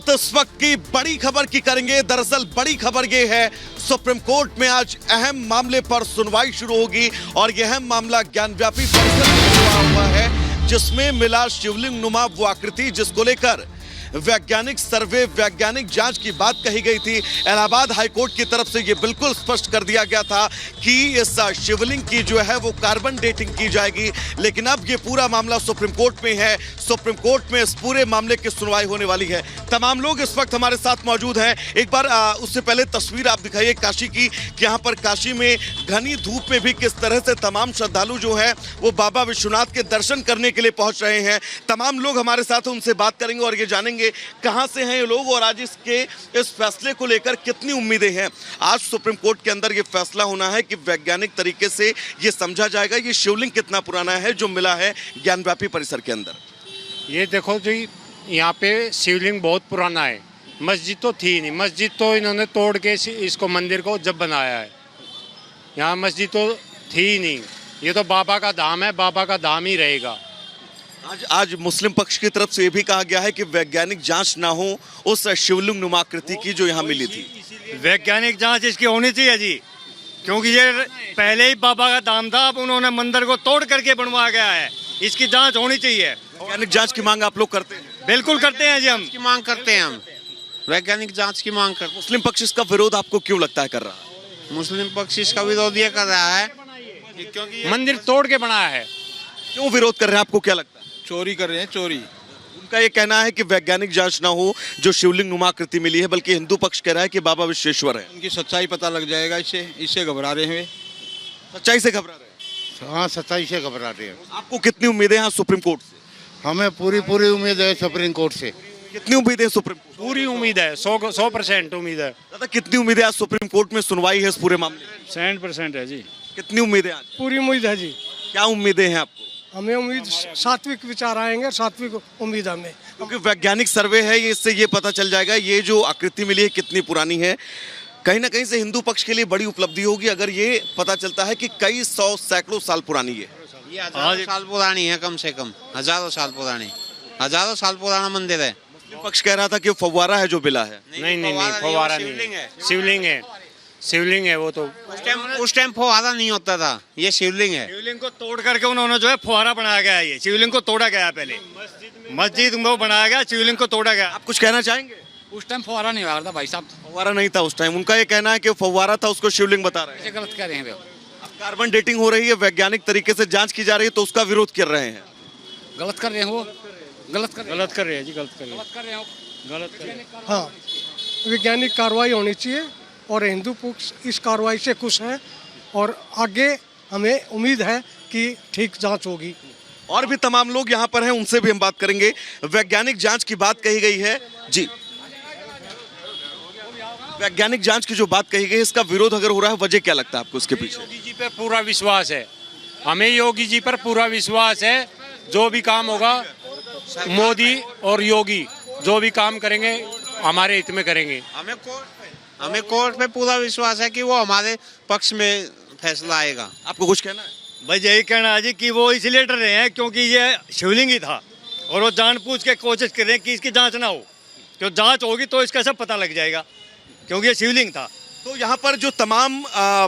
बात इस वक्त की बड़ी खबर की करेंगे। दरअसल बड़ी खबर ये है, सुप्रीम कोर्ट में आज अहम मामले पर सुनवाई शुरू होगी और यह अहम मामला ज्ञानव्यापी परिसर में जुड़ा हुआ है, जिसमें मिला शिवलिंग नुमा वो आकृति, जिसको लेकर वैज्ञानिक सर्वे, वैज्ञानिक जांच की बात कही गई थी। इलाहाबाद हाईकोर्ट की तरफ से यह बिल्कुल स्पष्ट कर दिया गया था कि इस शिवलिंग की जो है वो कार्बन डेटिंग की जाएगी, लेकिन अब ये पूरा मामला सुप्रीम कोर्ट में है। सुप्रीम कोर्ट में इस पूरे मामले की सुनवाई होने वाली है। तमाम लोग इस वक्त हमारे साथ मौजूद हैं। एक बार उससे पहले तस्वीर आप दिखाइए काशी की, कि यहाँ पर काशी में घनी धूप में भी किस तरह से तमाम श्रद्धालु जो है वो बाबा विश्वनाथ के दर्शन करने के लिए पहुंच रहे हैं। तमाम लोग हमारे साथ, उनसे बात करेंगे और ये जानेंगे कहां से हैं ये लोग और आज इस फैसले को लेकर कितनी उम्मीदें हैं। आज सुप्रीम कोर्ट के अंदर ये फैसला होना है कि वैज्ञानिक तरीके से ये समझा जाएगा ये शिवलिंग कितना पुराना है जो मिला है ज्ञानव्यापी परिसर के अंदर। ये देखो जी, यहाँ पे शिवलिंग बहुत पुराना है। मस्जिद तो थी नहीं, मस्जिद तो इन्होंने तोड़ के इसको मंदिर को जब बनाया है। यहाँ मस्जिद तो थी ही नहीं, ये तो बाबा का धाम है, बाबा का धाम ही रहेगा। आज मुस्लिम पक्ष की तरफ से ये भी कहा गया है कि वैज्ञानिक जांच ना हो उस शिवलिंग नुमा आकृति की जो यहाँ मिली थी। वैज्ञानिक जांच इसकी होनी चाहिए जी, क्योंकि ये पहले ही बाबा का धाम था, अब उन्होंने मंदिर को तोड़ करके बनवाया गया है। इसकी जांच होनी चाहिए। वैज्ञानिक जांच की मांग आप लोग करते हैं? बिल्कुल करते हैं जी, हम की मांग करते हैं। हम वैज्ञानिक जांच की मांग करते हैं। मुस्लिम पक्ष इसका विरोध आपको क्यों लगता है कर रहा है? मुस्लिम पक्ष इसका विरोध ये कर रहा है क्योंकि मंदिर तोड़ के बनाया है। क्यों विरोध कर रहे हैं, आपको क्या लगता है? चोरी कर रहे हैं, चोरी। उनका ये कहना है कि वैज्ञानिक जांच ना हो जो शिवलिंग नुमा आकृति मिली है, बल्कि हिंदू पक्ष कह रहा है कि बाबा विश्वेश्वर है। उनकी सच्चाई पता लग जाएगा, इससे घबरा रहे हैं। सच्चाई से घबरा रहे हैं? हाँ, सच्चाई से घबरा रहे हैं। आपको कितनी उम्मीदें हैं सुप्रीम कोर्ट से? हमें पूरी उम्मीद है सुप्रीम कोर्ट से। कितनी उम्मीदें हैं सुप्रीम कोर्ट? पूरी उम्मीद है, 100% उम्मीद है। दादा कितनी उम्मीदें आज सुप्रीम कोर्ट में सुनवाई है इस पूरे मामले में? 100% है जी। कितनी उम्मीदें आज? पूरी उम्मीद है जी। क्या उम्मीदें हैं आपको? हमें उम्मीद सात्विक विचार आएंगे, सात्विक उम्मीद हमें। क्योंकि वैज्ञानिक सर्वे है, ये इससे ये पता चल जाएगा ये जो आकृति मिली है कितनी पुरानी है। कहीं ना कहीं से हिंदू पक्ष के लिए बड़ी उपलब्धि होगी अगर ये पता चलता है कि कई सौ सैकड़ों साल पुरानी है। ये हजारों साल पुरानी है, कम से कम हजारों साल पुरानी, हजारों साल पुराना मंदिर है। मुस्लिम पक्ष कह रहा था कि फव्वारा है जो बिला है। नहीं, फव्वारा नहीं, शिवलिंग है, शिवलिंग है वो तो। उस टाइम फव्वारा नहीं होता था, ये शिवलिंग है। शिवलिंग को तोड़ करके उन्होंने जो है फुहारा बनाया गया है। ये शिवलिंग को तोड़ा गया है, पहले मस्जिद में बनाया गया, शिवलिंग को तोड़ा गया। आप कुछ कहना चाहेंगे? उस टाइम फुहारा नहीं हुआ था भाई साहब, फव्वारा नहीं था उस टाइम। उनका ये कहना है कि फव्वारा था, उसको शिवलिंग बता रहे हैं। ऐसे गलत कह रहे हैं। अब कार्बन डेटिंग हो रही है, वैज्ञानिक तरीके से जांच की जा रही है, तो उसका विरोध कर रहे हैं। गलत कर रहे हैं, वो गलत कर रहे हैं जी, गलत कर रहे हैं, गलत कर रहे हैं। हाँ, वैज्ञानिक कार्रवाई होनी चाहिए और हिंदू पक्ष इस कार्रवाई से खुश है और आगे हमें उम्मीद है कि ठीक जांच होगी। और भी तमाम लोग यहाँ पर हैं, उनसे भी हम बात करेंगे। वैज्ञानिक जांच की बात कही गई है जी, वैज्ञानिक जांच की जो बात कही गई है, इसका विरोध अगर हो रहा है, वजह क्या लगता है आपको इसके पीछे? योगी जी पर पूरा विश्वास है, हमें योगी जी पर पूरा विश्वास है। जो भी काम होगा मोदी और योगी जो भी काम करेंगे हमारे हित में करेंगे। हमें कोर्ट पे पूरा विश्वास है कि वो हमारे पक्ष में फैसला आएगा। आपको कुछ कहना है? भाई यही कहना है जी कि वो इसलिए डर रहे हैं क्योंकि ये शिवलिंग ही था और वो जानबूझ के कोशिश कर रहे हैं कि इसकी जांच ना हो। जो जांच होगी तो इसका सब पता लग जाएगा, क्योंकि ये शिवलिंग था। तो यहाँ पर जो तमाम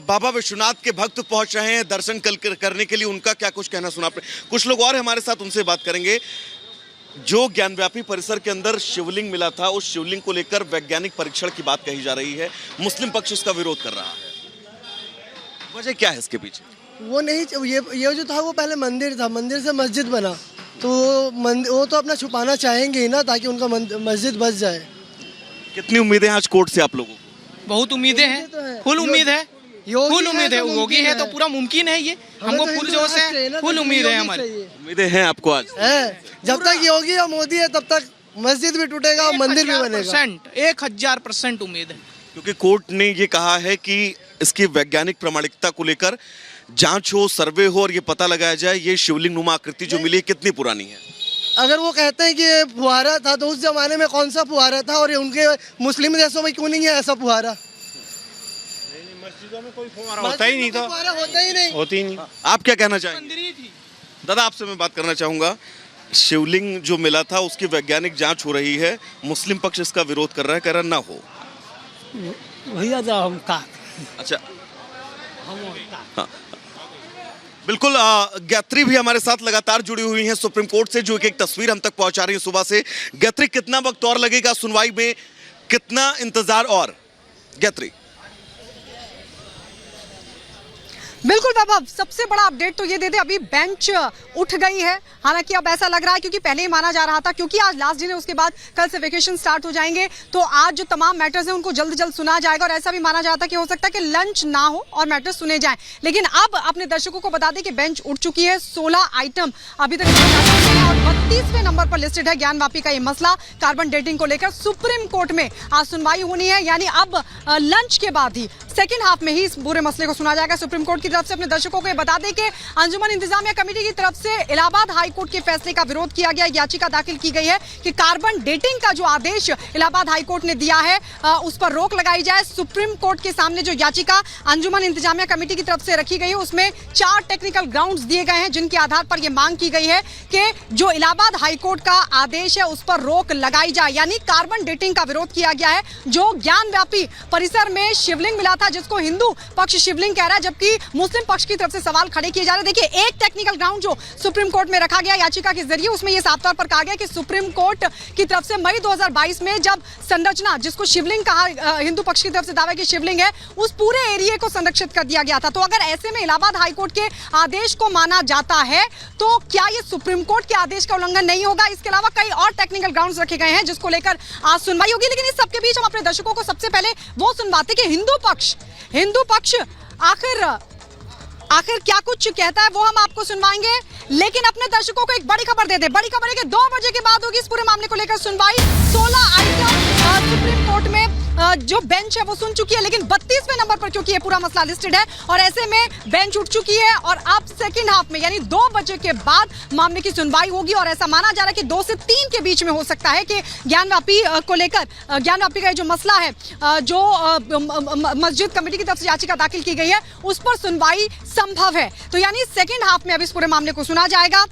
बाबा विश्वनाथ के भक्त पहुंच रहे हैं दर्शन करने के लिए, उनका क्या कुछ कहना सुना आपने? कुछ लोग और हमारे साथ, उनसे बात करेंगे। जो ज्ञानव्यापी परिसर के अंदर शिवलिंग मिला था, उस शिवलिंग को लेकर वैज्ञानिक परीक्षण की बात कही जा रही है। मुस्लिम पक्ष इसका विरोध कर रहा है, वजह क्या है इसके पीछे? वो नहीं, ये जो था वो पहले मंदिर था, मंदिर से मस्जिद बना, तो वो तो अपना छुपाना चाहेंगे ही ना, ताकि उनका मस्जिद बच जाए। कितनी उम्मीदें हैं आज कोर्ट से आप लोगों को? बहुत उम्मीदें हैं, फुल उम्मीद है, फुल उम्मीद है। योगी है तो पूरा मुमकिन है, ये हमको फुल जोश है, फुल उम्मीद है हमारी। उम्मीदें हैं आपको आज? है, जब तक योगी और मोदी है तब तक मस्जिद भी टूटेगा और मंदिर भी बनेगा। 1000% उम्मीद है, क्योंकि कोर्ट ने ये कहा है कि इसकी वैज्ञानिक प्रामाणिकता को लेकर जांच हो, सर्वे हो और ये पता लगाया जाए ये शिवलिंग नुमा आकृति जो मिली है कितनी पुरानी है। अगर वो कहते हैं कि ये फुहारा था, तो उस जमाने में कौन सा फुहारा था और ये उनके मुस्लिम देशों में क्यों नहीं है ऐसा फुहारा? मस्जिदों में कोई फुहारा होता ही नहीं था, फुहारा होता ही नहीं, होती ही नहीं। आप क्या कहना चाहेंगे? दादा आपसे मैं बात करना चाहूंगा। शिवलिंग जो मिला था उसकी वैज्ञानिक जांच हो रही है, मुस्लिम पक्ष इसका विरोध कर रहा है, कह रहा ना हो। भैया तो हम का अच्छा, हाँ बिल्कुल। गायत्री भी हमारे साथ लगातार जुड़ी हुई हैं सुप्रीम कोर्ट से, जो एक तस्वीर हम तक पहुंचा रही है सुबह से। गायत्री, कितना वक्त और लगेगा सुनवाई में, कितना इंतजार और? गायत्री। बिल्कुल वैभव, सबसे बड़ा अपडेट तो ये दे दे, अभी बेंच उठ गई है। हालांकि अब ऐसा लग रहा है, क्योंकि पहले ही माना जा रहा था, क्योंकि आज लास्ट दिन है, उसके बाद कल से वेकेशन स्टार्ट हो जाएंगे, तो आज जो तमाम मैटर्स हैं उनको जल्द जल्द सुना जाएगा। और ऐसा भी माना जाता है कि हो सकता है कि लंच ना हो और मैटर्स सुने जाएं। लेकिन अब अपने दर्शकों को बता दें कि बेंच उठ चुकी है। 16 आइटम अभी तक और 32वें नंबर पर लिस्टेड है ज्ञानवापी का ये मसला। कार्बन डेटिंग को लेकर सुप्रीम कोर्ट में आज सुनवाई होनी है, यानी अब लंच के बाद ही सेकेंड हाफ में ही इस पूरे मसले को सुना जाएगा सुप्रीम कोर्ट की तरफ से। अपने दर्शकों को बता दें कि अंजुमन इंतजामिया कमेटी की तरफ से इलाहाबाद हाई कोर्ट के फैसले का विरोध किया गया। याचिका दाखिल की गई है कि कार्बन डेटिंग का जो आदेश इलाहाबाद हाई कोर्ट ने दिया है उस पर रोक लगाई जाए। सुप्रीम कोर्ट के सामने जो याचिका अंजुमन इंतजामिया कमेटी की तरफ से रखी गई है उसमें 4 टेक्निकल ग्राउंड्स दिए गए हैं, जिनके आधार पर यह मांग की गई है कि जो इलाहाबाद हाई कोर्ट का आदेश है उस पर रोक लगाई जाए, यानी कार्बन डेटिंग का विरोध किया गया है। जो ज्ञानव्यापी परिसर में शिवलिंग मिला था, जिसको हिंदू पक्ष शिवलिंग कह रहा है, जबकि मुस्लिम पक्ष की तरफ से सवाल खड़े किए जा रहे हैं। देखिए, एक टेक्निकल ग्राउंड जो सुप्रीम कोर्ट में रखा गया याचिका के जरिए, उसमें यह साफ तौर पर कहा गया कि सुप्रीम कोर्ट की तरफ से मई 2022 में जब संरचना, जिसको शिवलिंग कहा, हिंदू पक्ष की तरफ से दावा की शिवलिंग है, उस पूरे एरिया को संरक्षित कर दिया गया था। तो अगर ऐसे में इलाहाबाद हाईकोर्ट के आदेश को माना जाता है तो क्या यह सुप्रीम कोर्ट के आदेश का उल्लंघन नहीं होगा? इसके अलावा कई और टेक्निकल ग्राउंड्स रखे गए हैं जिसको लेकर आज सुनवाई होगी। लेकिन इस सबके बीच हम अपने दर्शकों को सबसे पहले वो सुनवाते कि हिंदू पक्ष आखिर क्या कुछ कहता है, वो हम आपको सुनवाएंगे। लेकिन अपने दर्शकों को एक बड़ी खबर दे दे। बड़ी खबर है कि 2 बजे के बाद होगी इस पूरे मामले को लेकर सुनवाई। 16 आइटम सुप्रीम कोर्ट में जो बेंच है वो सुन चुकी है, लेकिन 32वें नंबर पर क्योंकि ये पूरा मसला लिस्टेड है और ऐसे में बेंच उठ चुकी है और अब सेकंड हाफ में यानी 2 बजे के बाद मामले की सुनवाई होगी। और ऐसा माना जा रहा है कि 2 से 3 के बीच में हो सकता है कि ज्ञानवापी को लेकर, ज्ञानवापी का जो मसला है, जो मस्जिद कमेटी की तरफ से याचिका दाखिल की गई है, उस पर सुनवाई संभव है। तो यानी सेकंड हाफ में अब इस पूरे मामले को सुना जाएगा।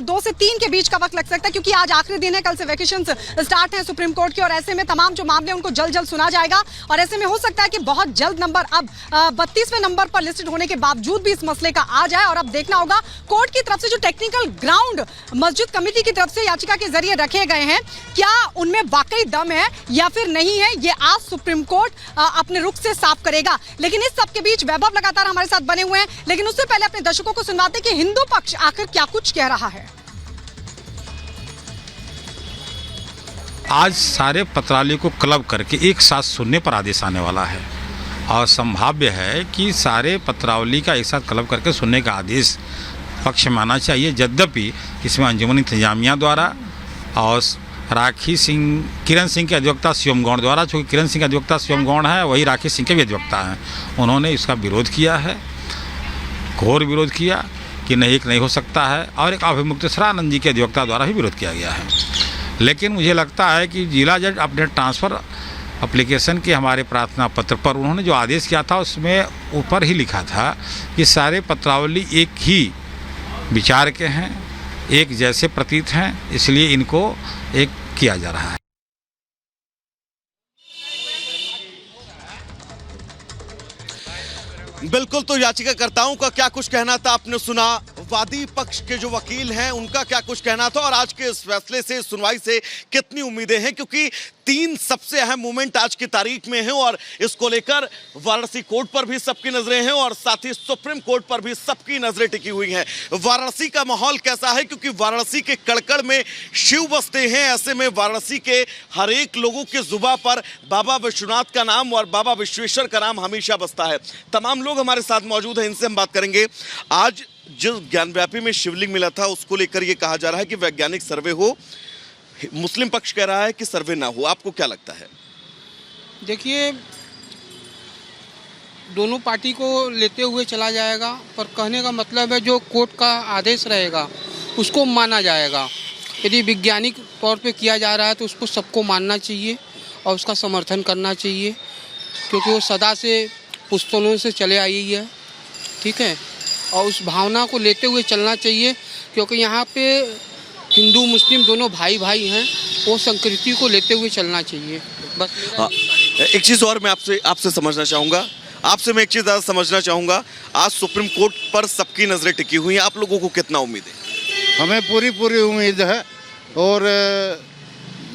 2 से 3 के बीच का वक्त लग सकता है, क्योंकि आज आखिरी दिन है, कल से वेकेशन स्टार्ट है सुप्रीम कोर्ट के, और ऐसे में तमाम जो मामले उनको जल्द जल्द सुना जाएगा। और ऐसे में हो सकता है कि बहुत जल्द नंबर अब 32वें नंबर पर लिस्टेड होने के बावजूद भी इस मसले का आ जाए। और अब देखना होगा कोर्ट की तरफ से जो टेक्निकल ग्राउंड मस्जिद कमेटी की तरफ से याचिका के जरिए रखे गए हैं, क्या उनमें वाकई दम है या फिर नहीं है, ये आज सुप्रीम कोर्ट अपने रुख से साफ करेगा। लेकिन इस सब के बीच वैभव लगातार हमारे साथ बने हुए हैं, लेकिन उससे पहले अपने दर्शकों को सुनवाते कि हिंदू पक्ष आखिर क्या कुछ कह रहा है। आज सारे पत्रावली को क्लब करके एक साथ सुनने पर आदेश आने वाला है और संभाव्य है कि सारे पत्रावली का एक साथ क्लब करके सुनने का आदेश पक्ष में आना चाहिए। यद्यपि इसमें अंजुमन इंतजामिया द्वारा और राखी सिंह, किरण सिंह के अधिवक्ता शिवम गौड़ द्वारा, चूँकि किरण सिंह का अधिवक्ता शिवम गौड़ है, वही राखी सिंह के भी अधिवक्ता हैं, उन्होंने इसका विरोध किया है, घोर विरोध किया कि नहीं हो सकता है। और एक अभिमुक्तेश्वरानंद जी के अधिवक्ता द्वारा भी विरोध किया गया है। लेकिन मुझे लगता है कि जिला जज अपने ट्रांसफ़र एप्लीकेशन के हमारे प्रार्थना पत्र पर उन्होंने जो आदेश किया था उसमें ऊपर ही लिखा था कि सारे पत्रावली एक ही विचार के हैं, एक जैसे प्रतीत हैं, इसलिए इनको एक किया जा रहा है। बिल्कुल, तो याचिकाकर्ताओं का क्या कुछ कहना था आपने सुना, वादी पक्ष के जो वकील हैं उनका क्या कुछ कहना था, और आज के इस फैसले से, सुनवाई से कितनी उम्मीदें हैं, क्योंकि 3 सबसे अहम मोमेंट आज की तारीख में हैं और इसको लेकर वाराणसी कोर्ट पर भी सबकी नजरें हैं और साथ ही सुप्रीम कोर्ट पर भी सबकी नजरें टिकी हुई हैं। वाराणसी का माहौल कैसा है, क्योंकि वाराणसी के कड़कड़ में शिव बसते हैं, ऐसे में वाराणसी के हर एक लोगों के जुबान पर बाबा विश्वनाथ का नाम और बाबा विश्वेश्वर का नाम हमेशा बसता है। तमाम लोग हमारे साथ मौजूद हैं, इनसे हम बात करेंगे। आज जिस ज्ञानव्यापी में शिवलिंग मिला था उसको लेकर यह कहा जा रहा है कि वैज्ञानिक सर्वे हो, मुस्लिम पक्ष कह रहा है कि सर्वे ना हो, आपको क्या लगता है? देखिए, दोनों पार्टी को लेते हुए चला जाएगा, पर कहने का मतलब है जो कोर्ट का आदेश रहेगा उसको माना जाएगा। यदि वैज्ञानिक तौर पे किया जा रहा है तो उसको सबको मानना चाहिए और उसका समर्थन करना चाहिए, क्योंकि वो सदा से पुस्तकों से चले आई है, ठीक है, और उस भावना को लेते हुए चलना चाहिए। क्योंकि यहाँ पे हिंदू मुस्लिम दोनों भाई भाई हैं, वो संस्कृति को लेते हुए चलना चाहिए बस। एक चीज़ और मैं आपसे समझना चाहूँगा, आपसे मैं एक चीज़ ज़्यादा समझना चाहूँगा। आज सुप्रीम कोर्ट पर सबकी नज़रें टिकी हुई हैं, आप लोगों को कितना उम्मीद है? हमें पूरी उम्मीद है, और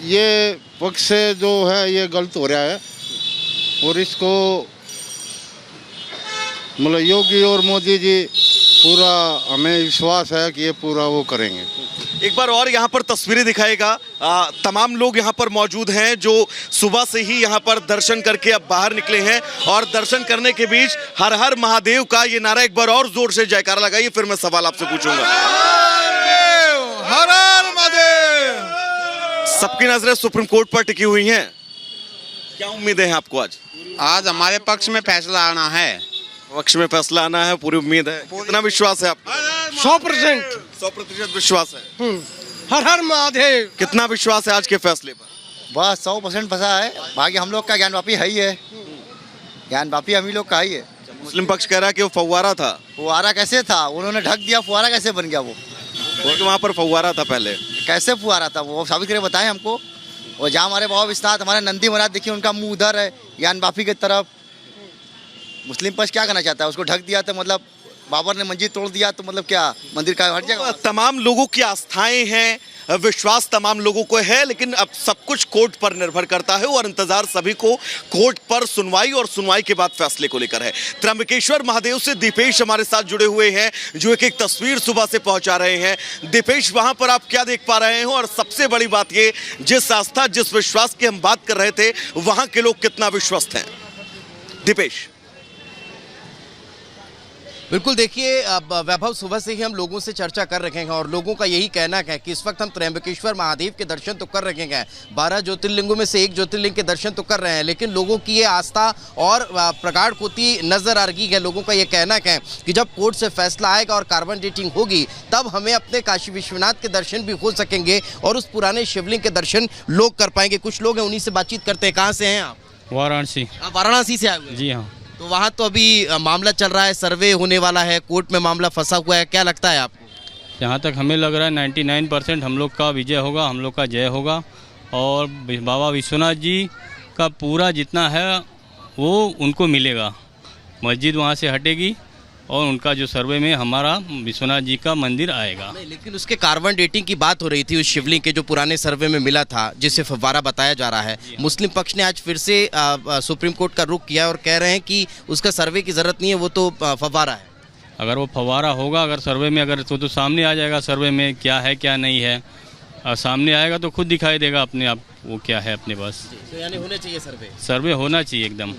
ये पक्ष से जो है ये गलत हो रहा है, और इसको मतलब योगी और मोदी जी पूरा हमें विश्वास है कि ये पूरा वो करेंगे। एक बार और यहाँ पर तस्वीरें दिखाएगा। तमाम लोग यहाँ पर मौजूद हैं जो सुबह से ही यहाँ पर दर्शन करके अब बाहर निकले हैं, और दर्शन करने के बीच हर हर महादेव का ये नारा एक बार और जोर से जयकारा लगाइए, फिर मैं सवाल आपसे पूछूंगा। हर हर महादेव। सबकी नजरें सुप्रीम कोर्ट पर टिकी हुई हैं, क्या उम्मीदें हैं आपको? आज हमारे पक्ष में फैसला आना है, पक्ष में फैसला आना है, पूरी उम्मीद है। कितना विश्वास है आपको? 100% विश्वास है। हर हर महादेव। कितना विश्वास है आज के फैसले पर? बस 100% फंसा है। बाकी हम लोग का ज्ञानवापी है ही है, ज्ञानवापी हम ही लोग का ही है। मुस्लिम पक्ष कह रहा है कि वो फव्वारा था। फुहारा कैसे था? उन्होंने ढक दिया, फुहारा कैसे बन गया? वो वहाँ पर फव्वारा था पहले, कैसे फुहारा था? वो साबित करके बताएं हमको। और जहाँ हमारे बाबा विश्वनाथ, हमारे नंदी महाराज, देखिए उनका मुंह उधर है ज्ञानवापी की तरफ। मुस्लिम पक्ष क्या करना चाहता है? उसको ढक दिया तो मतलब बाबर ने मस्जिद तोड़ दिया तो मतलब क्या मंदिर का हट जाएगा? तमाम लोगों की आस्थाएं हैं, विश्वास तमाम लोगों को है, लेकिन अब सब कुछ कोर्ट पर निर्भर करता है, और इंतजार सभी को कोर्ट पर सुनवाई और सुनवाई के बाद फैसले को लेकर है। त्र्यंबकेश्वर महादेव से दीपेश हमारे साथ जुड़े हुए हैं, जो एक तस्वीर सुबह से पहुंचा रहे हैं। दीपेश, वहां पर आप क्या देख पा रहे हैं? और सबसे बड़ी बात ये, जिस आस्था जिस विश्वास की हम बात कर रहे थे, वहां के लोग कितना विश्वस्त हैं? दीपेश। बिल्कुल, देखिए अब वैभव, सुबह से ही हम लोगों से चर्चा कर रखे हैं, और लोगों का यही कहना है कि इस वक्त हम त्र्यंबकेश्वर महादेव के दर्शन तो कर रखे हैं, 12 ज्योतिर्लिंगों में से एक ज्योतिर्लिंग के दर्शन तो कर रहे हैं, लेकिन लोगों की ये आस्था और प्रगाढ़ होती नजर आ रही है। लोगों का ये कहना है कि जब कोर्ट से फैसला आएगा और कार्बन डेटिंग होगी, तब हमें अपने काशी विश्वनाथ के दर्शन भी हो सकेंगे और उस पुराने शिवलिंग के दर्शन लोग कर पाएंगे। कुछ लोग हैं, उन्हीं से बातचीत करते हैं। कहाँ से हैं आप? वाराणसी। आप वाराणसी से आए हुए? जी हाँ। तो वहाँ तो अभी मामला चल रहा है, सर्वे होने वाला है, कोर्ट में मामला फंसा हुआ है, क्या लगता है आपको? जहाँ तक हमें लग रहा है 99% हम लोग का विजय होगा, हम लोग का जय होगा, और बाबा विश्वनाथ जी का पूरा जितना है वो उनको मिलेगा। मस्जिद वहाँ से हटेगी और उनका जो सर्वे में हमारा विश्वनाथ जी का मंदिर आएगा। नहीं, लेकिन उसके कार्बन डेटिंग की बात हो रही थी उस शिवलिंग के जो पुराने सर्वे में मिला था, जिसे फव्वारा बताया जा रहा है। मुस्लिम पक्ष ने आज फिर से सुप्रीम कोर्ट का रुख किया और कह रहे हैं कि उसका सर्वे की जरूरत नहीं है, वो तो फव्वारा है। अगर वो फव्वारा होगा, अगर सर्वे में, अगर तो सामने आ जाएगा सर्वे में क्या है क्या नहीं है, सामने आएगा तो खुद दिखाई देगा अपने आप वो क्या है अपने पास। तो यानी होना चाहिए सर्वे होना चाहिए एकदम।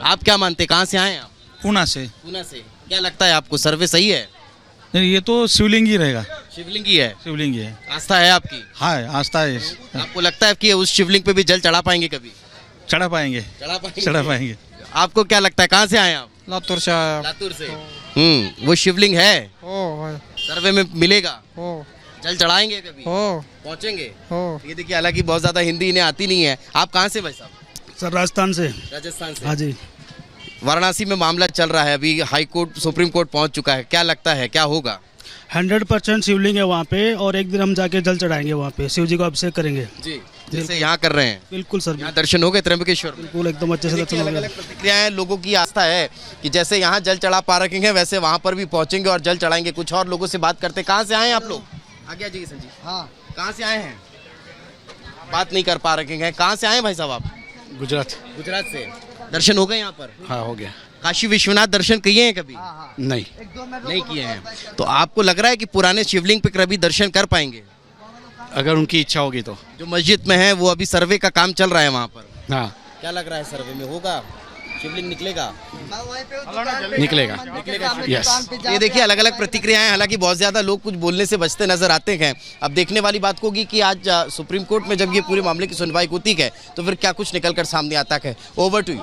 आप क्या मानते, कहाँ से आए आप? पूना से। पूना से। क्या लगता है आपको, सर्वे सही है? नहीं, ये तो शिवलिंग ही रहेगा। शिवलिंग ही है? शिवलिंग ही है। आस्था है आपकी? हाँ, आस्था है। आपको लगता है कि उस शिवलिंग पे भी जल चढ़ा पाएंगे कभी? चढ़ा पाएंगे। चढ़ा पाएंगे। आपको क्या लगता है, कहाँ से आए आप? लातूर से आया। लातूर से। वो शिवलिंग है? सर्वे में मिलेगा? जल चढ़ाएंगे कभी? पहुँचेंगे? ये देखिए, हालांकि बहुत ज्यादा हिंदी इन्हें आती नहीं है। आप कहाँ से भाई साहब? सर, राजस्थान से। राजस्थान से? हाँ जी। वाराणसी में मामला चल रहा है, अभी हाई कोर्ट, सुप्रीम कोर्ट पहुंच चुका है, क्या लगता है क्या होगा? 100% शिवलिंग है वहाँ पे, और एक दिन हम जाके जल चढ़ाएंगे वहाँ पे, शिव जी को अभिषेक करेंगे। जी, जैसे यहाँ कर रहे हैं? बिल्कुल सर। यहाँ दर्शन हो गए त्र्यंबकेश्वर? बिल्कुल, एकदम अच्छे से दर्शन हो गए। प्रतिक्रियाएं, लोगों की आस्था है कि जैसे यहाँ जल चढ़ा पा रखे हैं, वैसे वहाँ पर भी पहुँचेंगे और जल चढ़ाएंगे। कुछ और लोगों से बात करते। कहाँ से आए आप लोग? आगे आ जाइए सर जी। हाँ, कहाँ से आए हैं? बात नहीं कर पा रखे हैं। कहाँ से आए भाई साहब आप? गुजरात। गुजरात से। दर्शन हो गए यहाँ पर? हाँ, हो गया। काशी विश्वनाथ दर्शन किए हैं कभी? नहीं किए हैं। तो आपको लग रहा है कि पुराने शिवलिंग पे कभी दर्शन कर पाएंगे? अगर उनकी इच्छा होगी तो। जो मस्जिद में है वो अभी सर्वे का काम चल रहा है वहाँ पर। हाँ। क्या लग रहा है, सर्वे में होगा शिवलिंग निकलेगा? निकलेगा। यस। ये देखिए, अलग अलग प्रतिक्रियाएं, हालांकि बहुत ज्यादा लोग कुछ बोलने से बचते नजर आते हैं। अब देखने वाली बात होगी कि आज सुप्रीम कोर्ट में जब ये पूरे मामले की सुनवाई होती है तो फिर क्या कुछ निकलकर सामने आता है। Over to you.